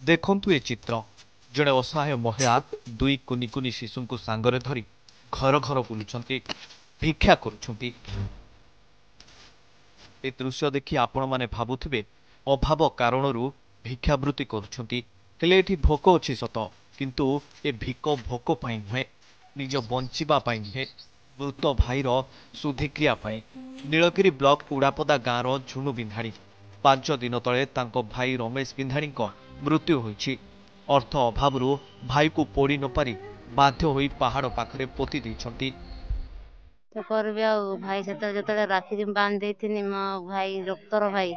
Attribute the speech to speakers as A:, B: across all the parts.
A: देखंतु ए चित्र जड़े असहाय महिला दुई कुनी कुनी शिशु को सांगरे धरी घर घर बुलुछंती भिक्षा करुछंती। ए दृश्य देखि आपण माने भाबुथिबे अभाव कारणरू भिक्षावृत्ति करुछंती। हेले एठी भोक अछि सत, किंतु ए भिक भोक पाई नुहे, निज बंचिबा पाई नुहे, मृत भाईर शुद्धिक्रिया पाई। नीलगिरी ब्लॉक उड़ापदा गाँवर झुणु बिंधाणी 5 दिन तले तांको भाई रमेश बिंधाणी मृत्यु होईछि। अर्थ अभावरू भाई को पोड़ी न पारी बाध्य होई पहाड़ पाखरे पोती देइछंती।
B: तो करबे आ भाई सेते जते राखी बांध देथिनी मो भाई डॉक्टर भाई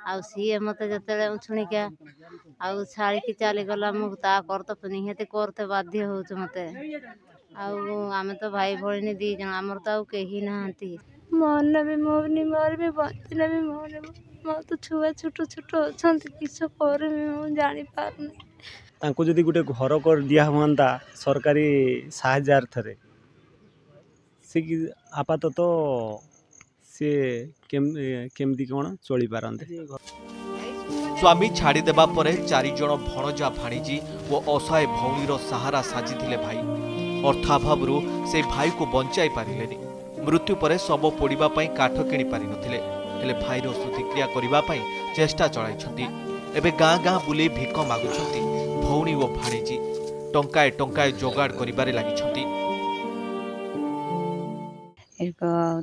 B: आ सी मते जते उछुणिका आ छाड़ी की चली गला मु ता कर तो निहते करते बाध्य होछ मते आ आमे तो भाई भळनी दी जण हमर तो केही नाहंती मन भी मोरनी मार भी बंचना भी मोर मो तो छुआ छोट छोट अछंती किछ करबे मु जानि पारनी।
C: तांको जदी गुटे घर कर दिया हुआंता सरकारी साहाय्य अर्थरे से आपातत से केमती कौन चली पारंते।
A: स्वामी छाड़ी देबा परे 4 जण भणजा भाणीजी और असहाय भौणीर सहारा साजिथिले भाई। अर्थाभावरू से भाई को बंचाई पारिलेनी। मृत्यु परे शव पोड़िबा पई काठ किणी पारि नथिले, हेले भाईर शुद्धिक्रिया करिबा पई चेष्टा चलाइछंती। एबे गाँ गाँ बुले भिक मागुछंती भौणी और भाणीजी टंकाए टंकाए जोगाड़ करिबारे लागिछंती।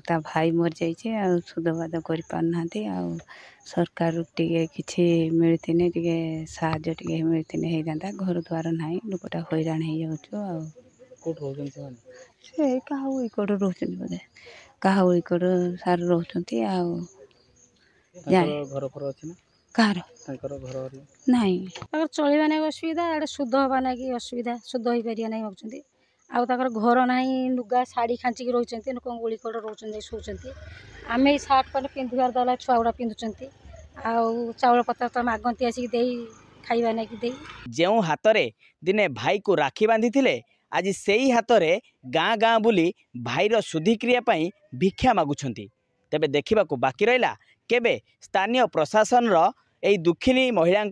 D: ता भाई मर जाइए आ सुधबाद कर पारनाते आ सरकार टे किसी मिलते टे साहाଯ୍य टे मिलते हो जाता घर द्वार ना लोकटा हैरान हो कड़ रोच बोधे क्या इकड़ सार रोच कहार नाई चलवा ना असुविधा शुद्ध हवा ना असुविधा शुद्ध हो पार ना भाई आर घर ना लुगा शाढ़ी खांचिक रोच लोक गुड़ीकड़ रोच शोचती आम सार्ट पैंट पिंधार द्वारा छुआ गुड़ा पिंधुंट आउल पत्र तो मागती आसिक खाइबा ना कि
E: जो हाथ में दिने भाई को राखी बांधी आज से ही हाथ में गाँ गाँ बुली भाईर शुद्धिक्रिया भिक्षा मागुछंती। तेबे देखा बाकी रहा केबे स्थानीय प्रशासन रो दुखिनी महिला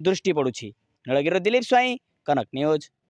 E: दृष्टि पड़ुछि। नीलगिरी दिलीप स्वाई, कनक न्यूज।